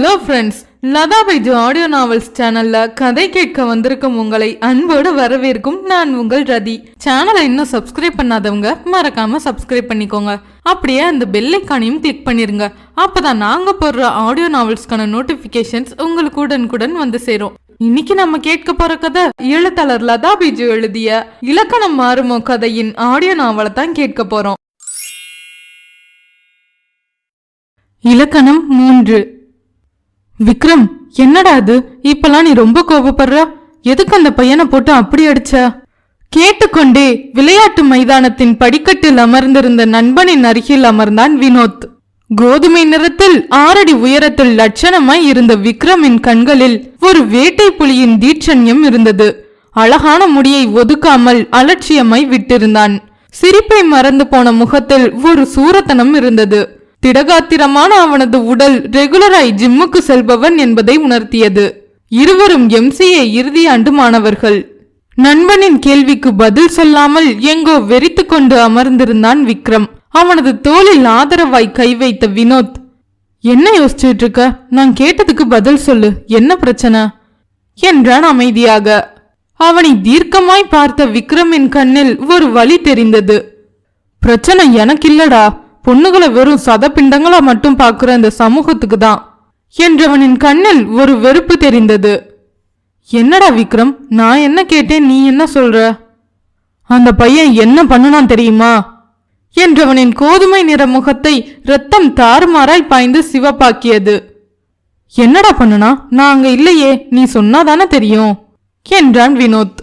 Hello friends, Latha Baiju audio novels சேனல்ல கதை கேட்க வந்திருக்கும் உங்களை அன்போடு வரவேற்கும் நான் உங்கள் ரதி. சேனலை இன்னும் சப்ஸ்கிரைப் பண்ணாதவங்க மறக்காம சப்ஸ்கிரைப் பண்ணிக்கோங்க. அப்படியே அந்த பெல் ஐகானையும் கிளிக் பண்ணிருங்க. அப்பதான் நாங்க போடுற ஆடியோ நாவல்ஸ்க்கான நோட்டிபிகேஷன்ஸ் உங்களுக்கு உடனுக்குடன் வந்து சேரும். இன்னைக்கு நம்ம கேட்க போற கதை எழுத்தாளர் லதா பைஜு எழுதிய இலக்கணம் மாறுமோ கதையின் ஆடியோ நாவலை தான் கேட்க போறோம். இலக்கணம் 3. விக்ரம், என்னடா அது? இப்பெல்லாம் நீ ரொம்ப கோபப்படுற. எதுக்கு அந்த பையனை போட்டு அப்படி அடிச்ச? கேட்டுக்கொண்டே விளையாட்டு மைதானத்தின் படிக்கட்டில் அமர்ந்திருந்த நண்பனின் அருகில் அமர்ந்தான் வினோத். கோதுமை நிறத்தில் 6 அடி உயரத்தில் லட்சணமாய் இருந்த விக்ரமின் கண்களில் ஒரு வேட்டை புலியின் தீட்சண்யம் இருந்தது. அழகான முடியை ஒதுக்காமல் அலட்சியமாய் விட்டிருந்தான். சிரிப்பை மறந்து போன முகத்தில் ஒரு சூரத்தனம் இருந்தது. திடகாத்திரமான அவனது உடல் ரெகுலராய் ஜிம்முக்கு செல்பவன் என்பதை உணர்த்தியது. இருவரும் MCA இறுதியாண்டு மாணவர்கள். நண்பனின் கேள்விக்கு பதில் சொல்லாமல் எங்கோ வெறித்து கொண்டு அமர்ந்திருந்தான் விக்ரம். அவனது தோளில் ஆதரவாய் கை வைத்த வினோத், என்ன யோசிச்சுட்டு இருக்க? நான் கேட்டதுக்கு பதில் சொல்லு, என்ன பிரச்சனை என்றான் அமைதியாக. அவனை தீர்க்கமாய் பார்த்த விக்ரமின் கண்ணில் ஒரு வலி தெரிந்தது. பிரச்சனை எனக்கு இல்லடா, பொண்ணுகளை வெறும் சதப்பிண்டங்களா மட்டும் பார்க்கிற இந்த சமூகத்துக்கு தான் என்றவனின் கண்ணில் ஒரு வெறுப்பு தெரிந்தது. என்னடா விக்ரம், நான் என்ன கேட்டேன், நீ என்ன சொல்ற? அந்த பையன் என்ன பண்ணுனான் தெரியுமா என்றவனின் கோதுமை நிற முகத்தை ரத்தம் தாறுமாறாய் பாய்ந்து சிவப்பாக்கியது. என்னடா பண்ணுனா? நான் அங்க இல்லையே, நீ சொன்னாதானே தெரியும் என்றான் வினோத்.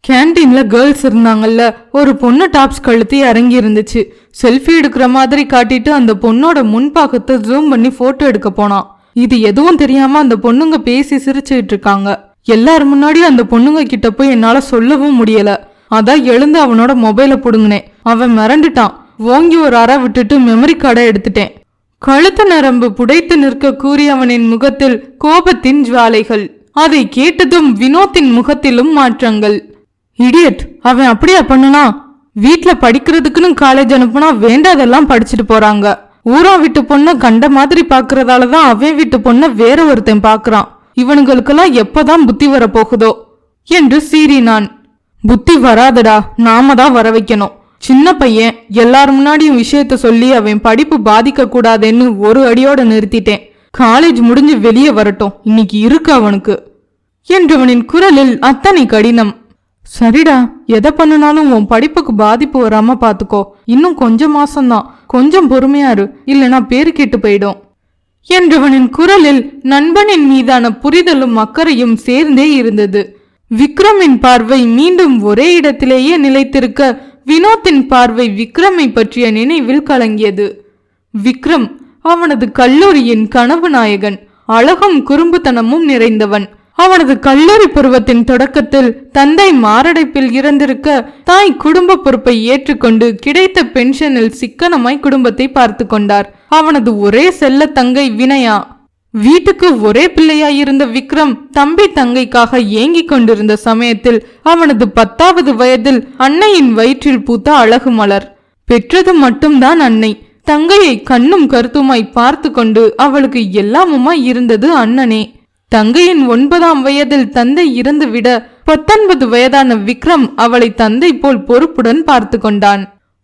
கேன்டீன்ல கேர்ள்ஸ் இருந்தாங்கல்ல, ஒரு பொண்ணு டாப்ஸ் கழுத்தி இறங்கி இருந்துச்சு. செல்ஃபி எடுக்கிற மாதிரி காட்டிட்டு அந்த பொண்ணோட முன்பாகத்தை ஜூம் பண்ணி போட்டோ எடுக்க போனான். இது எதுவும் தெரியாம அந்த பொண்ணுங்க பேசி சிரிச்சுட்டு இருக்காங்க. எல்லாரும் முன்னாடி அந்த பொண்ணுங்க கிட்ட போய் என்னால சொல்லவும் முடியல. அதான் எழுந்து அவனோட மொபைலை புடுங்கினேன். அவன் மிரண்டுட்டான். ஓங்கி ஒரு அறை விட்டுட்டு மெமரி கார்டை எடுத்துட்டேன். கழுத்து நரம்பு புடைத்து நிற்க கூறியவனின் முகத்தில் கோபத்தின் ஜுவாலைகள். அதை கேட்டதும் வினோத்தின் முகத்திலும் மாற்றங்கள். இடியட், அவன் அப்படியா பண்ணுனா? வீட்டுல படிக்கிறதுக்குன்னு காலேஜ் அனுப்புனா வேண்டாதெல்லாம் படிச்சுட்டு போறாங்க. ஊரா வீட்டு பொண்ண கண்ட மாதிரி பாக்குறதாலதான் அவன் வீட்டு பொண்ண வேற ஒருத்தன் பாக்குறான். இவனுங்களுக்கெல்லாம் எப்பதான் புத்தி வர போகுதோ என்று சீறினான். புத்தி வராதடா, நாம தான் வர வைக்கணும். சின்ன பையன், எல்லாரும் முன்னாடியும் விஷயத்த சொல்லி அவன் படிப்பு பாதிக்க கூடாதுன்னு ஒரு அடியோட நிறுத்திட்டேன். காலேஜ் முடிஞ்சு வெளியே வரட்டும், இன்னைக்கு இருக்கு அவனுக்கு என்றவனின் குரலில் அத்தனை கடினம். சரிடா, எதை பண்ணுனாலும் உன் படிப்புக்கு பாதிப்பு வராம பாத்துக்கோ. இன்னும் கொஞ்சம் மாசம்தான், கொஞ்சம் பொறுமையாரு, இல்லைனா பேரு கேட்டு போயிடும் என்றவனின் குரலில் நண்பனின் மீதான புரிதலும் அக்கறையும் சேர்ந்தே இருந்தது. விக்ரமின் பார்வை மீண்டும் ஒரே இடத்திலேயே நிலைத்திருக்க வினோத்தின் பார்வை விக்ரமை பற்றிய நினைவில் கலங்கியது. விக்ரம் அவனது கல்லூரியின் கனவு நாயகன், அழகும் குறும்புத்தனமும் நிறைந்தவன். அவனது கல்லூரி பருவத்தின் தொடக்கத்தில் தந்தை மாரடைப்பில் இறந்திருக்க தாய் குடும்ப பொறுப்பை ஏற்றுக்கொண்டு கிடைத்த பென்ஷனில் சிக்கனமாய் குடும்பத்தை பார்த்து கொண்டார். அவனது ஒரே செல்ல தங்கை வினயா. வீட்டுக்கு ஒரே பிள்ளையாயிருந்த விக்ரம் தம்பி தங்கைக்காக ஏங்கிக் கொண்டிருந்த சமயத்தில் அவனது 10வது வயதில் அன்னையின் வயிற்றில் பூத்த அழகு மலர். பெற்றது மட்டும்தான் அன்னை. தங்கையை கண்ணும் கருத்துமாய் பார்த்து கொண்டு அவளுக்கு எல்லாமுமாய் இருந்தது அண்ணனே. தங்கையின் 9ஆம் வயதில் தந்தை இறந்துவிட 19 வயதான விக்ரம் அவளை தந்தை போல் பொறுப்புடன் பார்த்து கொண்டான்.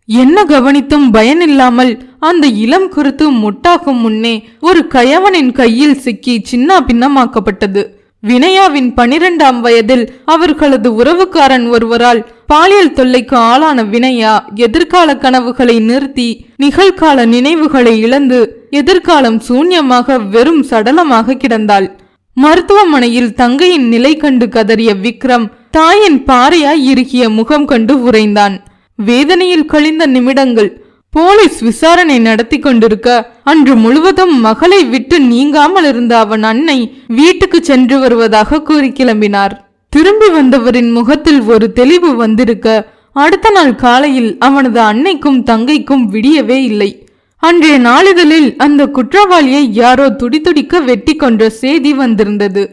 என்ன கவனித்தும் பயனில்லாமல் அந்த இளம் குருத்து முட்டாகும் முன்னே ஒரு கயவனின் கையில் சிக்கி சின்ன பின்னமாக்கப்பட்டது. வினயாவின் 12ஆம் வயதில் அவர்களது உறவுக்காரன் ஒருவரால் பாலியல் தொல்லைக்கு ஆளான வினயா எதிர்கால கனவுகளை நிறுத்தி நிகழ்கால நினைவுகளை இழந்து எதிர்காலம் சூன்யமாக வெறும் சடலமாக கிடந்தாள். மருத்துவமனையில் தங்கையின் நிலை கண்டு கதறிய விக்ரம் தாயின் பாறையாய் இறுகிய முகம் கண்டு உறைந்தான். வேதனையில் கழிந்த நிமிடங்கள். போலீஸ் விசாரணை நடத்தி கொண்டிருக்க அன்று முழுவதும் மகளை விட்டு நீங்காமல் இருந்த அவன் அன்னை வீட்டுக்கு சென்று வருவதாக கூறி கிளம்பினார். திரும்பி வந்தவரின் முகத்தில் ஒரு தெளிவு வந்திருக்க அடுத்த நாள் காலையில் அவனது அன்னைக்கும் தங்கைக்கும் விடியவே இல்லை. அன்றைய நாளிதழில் அந்த குற்றவாளியை யாரோ துடிதுடிக்க வெட்டி கொன்ற செய்தி வந்திருந்தது.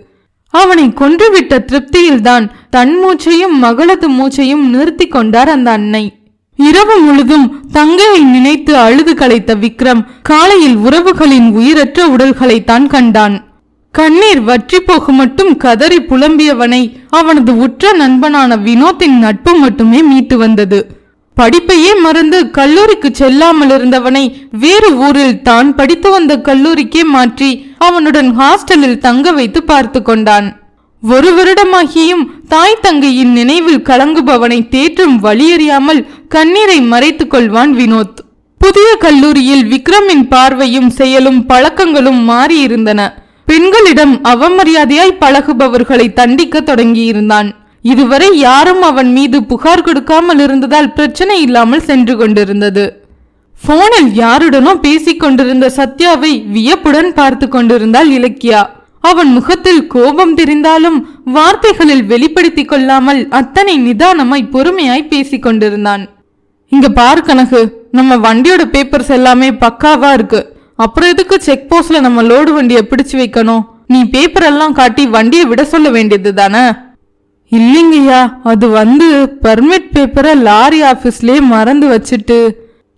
அவனை கொன்றுவிட்ட திருப்தியில்தான் தன் மூச்சையும் மகளது மூச்சையும் நிறுத்தி கொண்டார் அந்த அன்னை. இரவு முழுதும் தங்கையை நினைத்து அழுது களைத்த விக்ரம் காலையில் உறவுகளின் உயிரற்ற உடல்களைத்தான் கண்டான். கண்ணீர் வற்றி போக மட்டும் கதறி புலம்பியவனை அவனது உற்ற நண்பனான வினோத்தின் நட்பு மட்டுமே மீட்டு வந்தது. படிப்பையே மறந்து கல்லூரிக்கு செல்லாமல் இருந்தவனை வேறு ஊரில் தான் படித்து வந்த கல்லூரிக்கே மாற்றி அவனுடன் ஹாஸ்டலில் தங்க வைத்து பார்த்து கொண்டான். ஒரு வருடமாகியும் தாய் தங்கையின் நினைவில் கலங்குபவனை தேற்றும் வழியறியாமல் கண்ணீரை மறைத்துக் கொள்வான் வினோத். புதிய கல்லூரியில் விக்ரமின் பார்வையும் செயலும் பழக்கங்களும் மாறியிருந்தன. பெண்களிடம் அவமரியாதையாய் பழகுபவர்களை தண்டிக்க தொடங்கியிருந்தான். இதுவரை யாரும் அவன் மீது புகார் கொடுக்காமல் இருந்ததால் பிரச்சனை இல்லாமல் சென்று கொண்டிருந்தது. போனில் யாருடனோ பேசிக் கொண்டிருந்த சத்யாவை வியப்புடன் பார்த்து கொண்டிருந்தாள் இலக்கியா. அவன் முகத்தில் கோபம் தெரிந்தாலும் வார்த்தைகளில் வெளிப்படுத்திக் கொள்ளாமல் அத்தனை நிதானமாய் பொறுமையாய் பேசிக் கொண்டிருந்தான். இங்க பாரு கனகு, நம்ம வண்டியோட பேப்பர்ஸ் எல்லாமே பக்காவா இருக்கு. அப்புறம் எதுக்கு செக் போஸ்ட்ல நம்ம லோடு வண்டியை பிடிச்சு வைக்கணும்? நீ பேப்பர் எல்லாம் காட்டி வண்டியை விட சொல்ல வேண்டியது தானே? இல்லைங்கய்யா, அது பர்மிட் பேப்பரை லாரி ஆபீஸ்லயே மறந்து வச்சுட்டு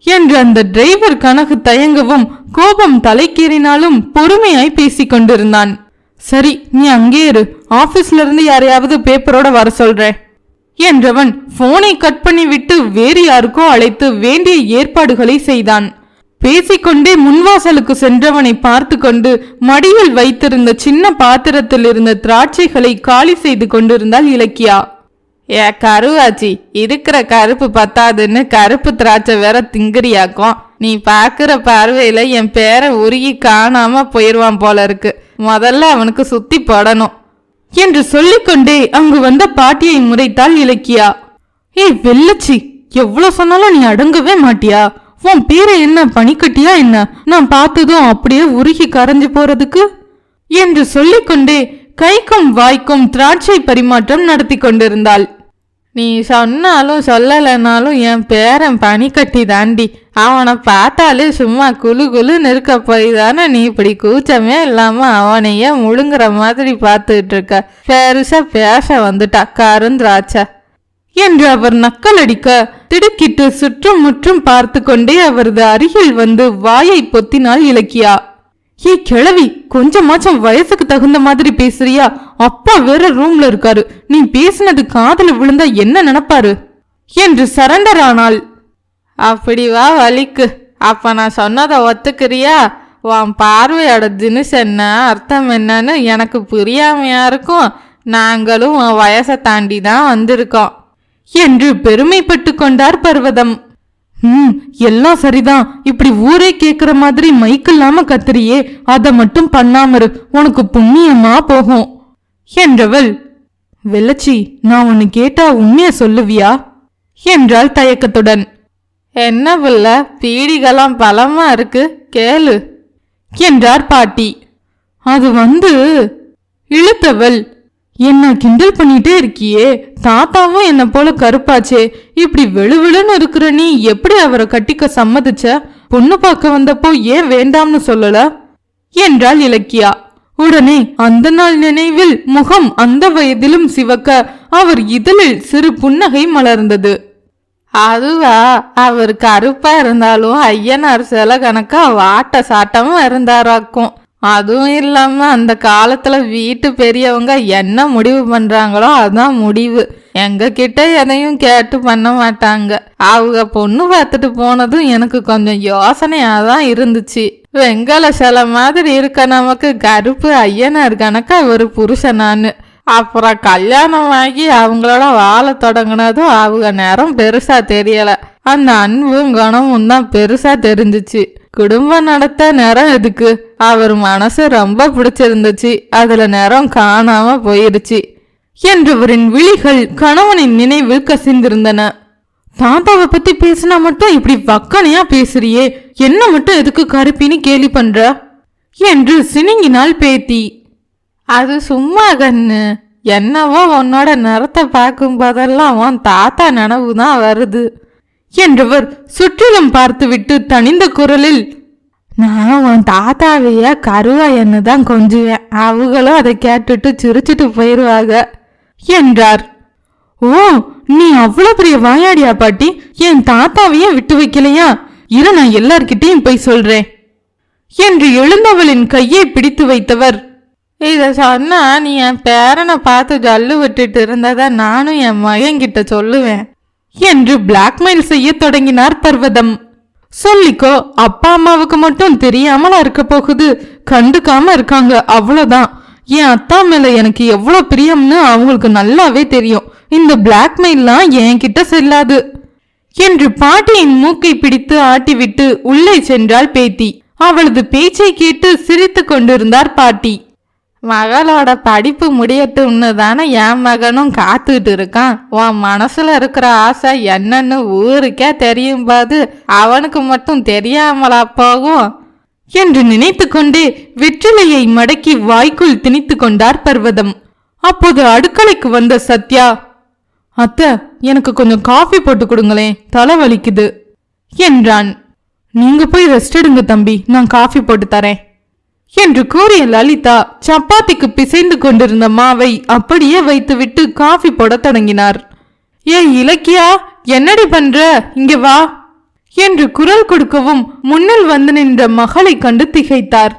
என்று அந்த டிரைவர் கனகு தயங்கவும் கோபம் தலைக்கேறினாலும் பொறுமையாய் பேசிக் கொண்டிருந்தான். சரி, நீ அங்கே இரு, ஆபீஸ்ல இருந்து யாரையாவது பேப்பரோட வர சொல்றேன் என்றவன் போனை கட் பண்ணி விட்டு வேறு யாருக்கோ அழைத்து வேண்டிய ஏற்பாடுகளை செய்தான். பேசிக்கொண்டே முன்வாசலுக்கு சென்றவனை பார்த்து கொண்டு மடியில் வைத்திருந்த சின்ன பாத்திரத்தில் இருந்த திராட்சைகளை காலி செய்து கொண்டிருந்தாள் இலக்கியா. கருவாச்சி, இருக்கிற கருப்பு பத்தாதுன்னு கருப்பு திராட்சை வேற திங்கிரியாக்கும். நீ பாக்குற பார்வையில என் பேரை உருகி காணாம போயிருவான் போல இருக்கு. முதல்ல அவனுக்கு சுத்தி போடணும் என்று சொல்லிக்கொண்டே அங்கு வந்த பாட்டியை முறைத்தாள் இலக்கியா. வெள்ளச்சி, எவ்வளவு சொன்னாலும் நீ அடங்கவே மாட்டியா? உன் பேரை என்ன பனிக்கட்டியா என்ன? நான் பார்த்ததும் அப்படியே உருகி கரைஞ்சு போறதுக்கு என்று சொல்லிக்கொண்டே கைக்கும் வாய்க்கும் திராட்சை பரிமாற்றம் நடத்தி கொண்டிருந்தாள். நீ சொன்னாலும் சொல்லலைனாலும் என் பேரன் பனிக்கட்டி தாண்டி. அவனை பார்த்தாலே சும்மா குழு குழுன்னு இருக்க போய் தானே நீ இப்படி கூச்சமே இல்லாம அவனையே முழுங்குற மாதிரி பார்த்துட்டு இருக்க. பெருசா பேச வந்துட்டா கருந்திராட்சை என்று அவர் நக்கலடிக்க திடுக்கிட்டு சுற்றும் முற்றும் பார்த்து கொண்டே அவரது அருகில் வாயை பொத்தினாள் இலக்கியா. கிழவி, கொஞ்சமாச்சும் வயசுக்கு தகுந்த மாதிரி பேசுறியா? அப்பா வேற ரூம்ல இருக்காரு. நீ பேசினது காதுல விழுந்தா என்ன நினைப்பாரு என்று சரண்டர் ஆனாள். அப்படி வா வலிக்கு. அப்ப நான் சொன்னதை ஒத்துக்கிறியா? உன் பார்வையோட தினுசு என்ன, அர்த்தம் என்னன்னு எனக்கு புரியாமையா இருக்கும். நாங்களும் உன் வயசை தாண்டி தான் வந்திருக்கோம் என்று பெருமைப்பட்டு கொண்டார் பர்வதம். எல்லாம் சரிதான். இப்படி ஊரே கேக்குற மாதிரி மைக்கில்லாம கத்துறியே, அத மட்டும் பண்ணாமரு, உனக்கு புண்ணியமா போகும் என்றவள். வெள்ளச்சி, நான் உன்னை கேட்டா உண்மைய சொல்லுவியா என்றாள் தயக்கத்துடன். என்ன புள்ள, பீடிகளாம் பலமா இருக்கு, கேளு என்றார் பாட்டி. அது இழுத்தவள். என்ன கிண்டல் பண்ணிட்டே இருக்கியே? தாத்தாவும் என்ன போல கருப்பாச்சே. இப்படி வெளுவிழுன்னு இருக்கிற நீ எப்படி அவரை கட்டிக்க சம்மதிச்ச? பொண்ணு பார்க்க வந்தப்போ ஏன் வேண்டாம்னு சொல்லல என்றாள் இலக்கியா. உடனே அந்த நாள் நினைவில் முகம் அந்த வயதிலும் சிவக்க அவர் இதழில் சிறு புன்னகை மலர்ந்தது. அதுவா, அவர் கருப்பா இருந்தாலும் ஐயனார் சில கணக்கா வாட்ட சாட்டமும் இருந்தாராக்கும். அதுவும் இல்லாம அந்த காலத்துல வீட்டு பெரியவங்க என்ன முடிவு பண்றாங்களோ அதான் முடிவு. எங்க கிட்ட எதையும் கேட்டு பண்ண மாட்டாங்க. அவங்க பொண்ணு பார்த்துட்டு போனதும் எனக்கு கொஞ்சம் யோசனையாதான் இருந்துச்சு. வெங்கல சில மாதிரி இருக்க நமக்கு கருப்பு ஐயனார் கணக்கா ஒரு புருஷனான்னு. அப்புறம் கல்யாணம் ஆகி அவங்களோட வாழ தொடங்கினதும் அவங்க நேரம் பெருசா தெரியல. அந்த அன்பும் குணமும் தான் பெருசா தெரிஞ்சிச்சு. குடும்பம் நடத்த நேரம் எதுக்கு? அவர் மனசு ரொம்ப பிடிச்சிருந்துச்சு. அதுல நேரம் காணாம போயிருச்சு என்றவரின் விழிகள் கணவனின் நினைவில் கசிந்திருந்தன. தாத்தாவை பத்தி பேசினா மட்டும் இப்படி வக்கனையா பேசுறியே, என்ன மட்டும் எதுக்கு கருப்பின்னு கேலி பண்ற என்று சினிங்கினாள் பேத்தி. அது சும்மா கண்ணு, என்னவோ உன்னோட நிறத்தை பார்க்கும் போதெல்லாம் உன் தாத்தா நினைவுதான் வருது என்றவர் சுற்றிலும் பார்த்துவிட்டு தனிந்த குரலில், நான் உன் தாத்தாவைய கருவாயன்னு தான் கொஞ்சுவேன். அவங்களும் அதை கேட்டுட்டு சிரிச்சுட்டு போயிருவாங்க என்றார். ஓ, நீ அவ்வளவு பெரிய வாயாடியா பாட்டி? என் தாத்தாவையே விட்டு வைக்கலையா? இரு, நான் எல்லார்கிட்டையும் போய் சொல்றேன் என்று எழுந்தவளின் கையை பிடித்து வைத்தவர், இத சொன்னா நீ என் பேரனை பார்த்து ஜல்லு விட்டுட்டு இருந்ததா நானும் என் மகன்கிட்ட சொல்லுவேன் என்று பிளாக்மெயில் செய்ய தொடங்கினார் பர்வதம். சொல்லிக்கோ, அப்பா அம்மாவுக்கு மட்டும் தெரியாமலா இருக்க போகுது, கண்டுக்காம இருக்காங்க, அவ்வளவுதான். என் அத்தா மேல எனக்கு எவ்வளவு பிரியம்னு அவங்களுக்கு நல்லாவே தெரியும். இந்த பிளாக்மெயில்லாம் என்கிட்ட செல்லாது என்று பாட்டியின் மூக்கை பிடித்து ஆட்டிவிட்டு உள்ளே சென்றாள் பேத்தி. அவளது பேச்சை கேட்டு சிரித்து கொண்டிருந்தார் பாட்டி. மகளோட படிப்பு முடியட்டும்னு தானே என் மகனும் காத்துட்டு இருக்கான். உன் மனசுல இருக்கிற ஆசை என்னன்னு ஊருக்கே தெரியும் பாது, அவனுக்கு மட்டும் தெரியாமலா போகும் என்று நினைத்து கொண்டே வெற்றிலையை மடக்கி வாய்க்குள் திணித்து கொண்டார் பர்வதம். அப்போது அடுக்கலைக்கு வந்த சத்யா, அத்தை எனக்கு கொஞ்சம் காஃபி போட்டு கொடுங்களேன், தலை வலிக்குது என்றான். நீங்க போய் ரெஸ்ட் எடுங்க தம்பி, நான் காஃபி போட்டு தரேன் என்று கூறிய லலிதா சப்பாத்திக்கு பிசைந்து கொண்டிருந்த மாவை அப்படியே வைத்துவிட்டு காஃபி போட தொடங்கினார். ஏ இலக்கியா, என்னடி பண்ற, இங்க வா என்று குரல் கொடுக்கவும் முன்னில் வந்து நின்ற மகளை கண்டு திகைத்தார்.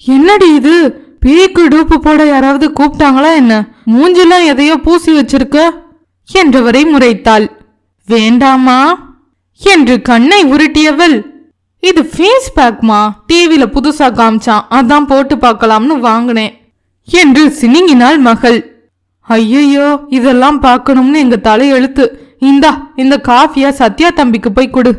என்னடி இது, பேய்க்கு டூப்பு போட யாராவது கூப்பிட்டாங்களா என்ன? மூஞ்செல்லாம் எதையோ பூசி வச்சிருக்க என்றவரை முறைத்தாள். வேண்டாமா என்று கண்ணை உருட்டியவள், இது ஃபேஸ் பேக்மா, டிவில புதுசா காமிச்சான், அதான் போட்டு பார்க்கலாம்னு வாங்கினேன் என்று சினிங்கினாள் மகள். ஐயையோ, இதெல்லாம் பார்க்கணும்னு எங்க தலையெழுத்து. இந்தா, இந்த காஃபியா சத்யா தம்பிக்கு போய் கொடு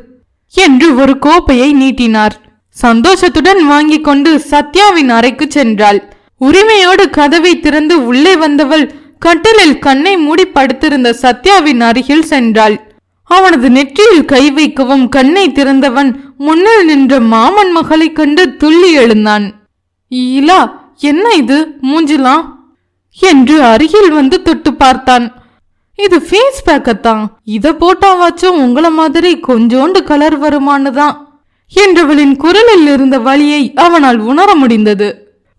என்று ஒரு கோப்பையை நீட்டினார். சந்தோஷத்துடன் வாங்கி கொண்டு சத்யாவின் அறைக்கு சென்றாள். உரிமையோடு கதவை திறந்து உள்ளே வந்தவள் கட்டிலில் கண்ணை மூடி படுத்திருந்த சத்யாவின் அருகில் சென்றாள். அவனது நெற்றியில் கை வைக்கவும் கண்ணை திறந்தவன் முன்னில் நின்ற மாமன் மகளை கண்டு துள்ளி எழுந்தான். ஈலா, என்ன இது மூஞ்சிலாம் என்று அருகில் வந்து தொட்டு பார்த்தான். இது ஃபேஸ் பேக்கத்தான், இத போட்டாவாச்சும் உங்கள மாதிரி கொஞ்சோண்டு கலர் வருமானுதான் என்றவளின் குரலில் இருந்த வலியை அவனால் உணர முடிந்தது.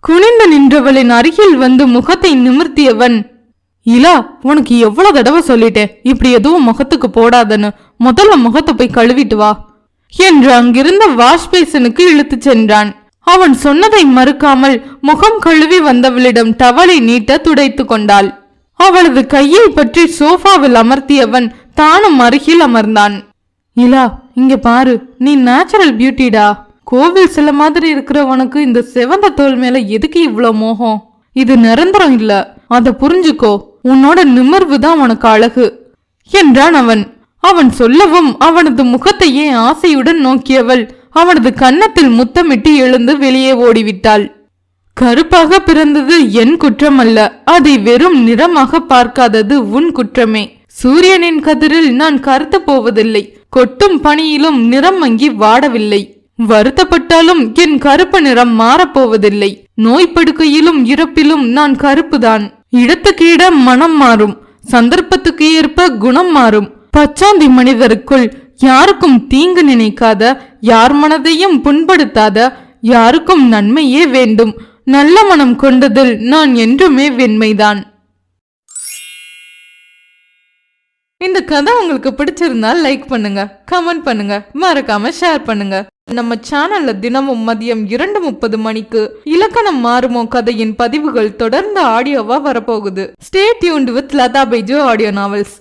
குனிந்து நின்றவளின் அருகில் வந்து முகத்தை நிமிர்த்தியவன், இலா, உனக்கு எவ்வளவு தடவை சொல்லிட்டேன் இப்படி எதுவும் முகத்துக்கு போடாதன்னு, முதல்ல முகத்தை போய் கழுவிட்டு வா என்று அங்கிருந்த வாஷ் பேசனுக்கு இழுத்து சென்றான். அவன் சொன்னதை மறுக்காமல் முகம் கழுவி வந்தவளிடம் டவலை நீட்ட துடைத்து கொண்டாள். அவளது கையை பற்றி சோஃபாவில் அமர்த்தியவன் தானும் அருகில் அமர்ந்தான். இலா, இங்க பாரு, நீ நேச்சுரல் பியூட்டிடா. கோவில் சில மாதிரி இருக்கிற உனக்கு இந்த சிவந்த தோல் மேல எதுக்கு இவ்வளவு மோகம்? இது நிரந்தரம் இல்ல, அத புரிஞ்சுக்கோ. உன்னோட நிமிர்வு தான் உனக்கு அழகு என்றான் அவன். அவன் சொல்லவும் அவனது முகத்தையே ஆசையுடன் நோக்கியவள் அவனது கன்னத்தில் முத்தமிட்டு எழுந்து வெளியே ஓடிவிட்டாள். கருப்பாக பிறந்தது என் குற்றம் அல்ல, அதை வெறும் நிறமாக பார்க்காதது உன் குற்றமே. சூரியனின் கதிரில் நான் கருத்து போவதில்லை, கொட்டும் பனியிலும் நிறம் மங்கி வாடவில்லை. வருத்தப்பட்டாலும் என் கருப்பு நிறம் மாறப்போவதில்லை. நோய்படுக்கையிலும் இறப்பிலும் நான் கருப்புதான். இடத்துக்கு இடம் மனம் மாறும், சந்தர்ப்பத்துக்கு ஏற்ப குணம் மாறும். பச்சாந்தி மனிதருக்குள் யாருக்கும் தீங்கு நினைக்காத, யார் மனதையும் புண்படுத்தாத, யாருக்கும் நன்மையே வேண்டும். நல்ல மனம் கொண்டதில் நான் என்றுமே வெண்மைதான். இந்த கதை உங்களுக்கு பிடிச்சிருந்தால் லைக் பண்ணுங்க, கமெண்ட் பண்ணுங்க, மறக்காம ஷேர் பண்ணுங்க. நம்ம சேனல்ல தினமும் மதியம் 2:30 மணிக்கு இலக்கணம் மாறுமோ கதையின் பதிவுகள் தொடர்ந்து ஆடியோவா வரப்போகுது. Stay tuned with Latha Baiju audio novels.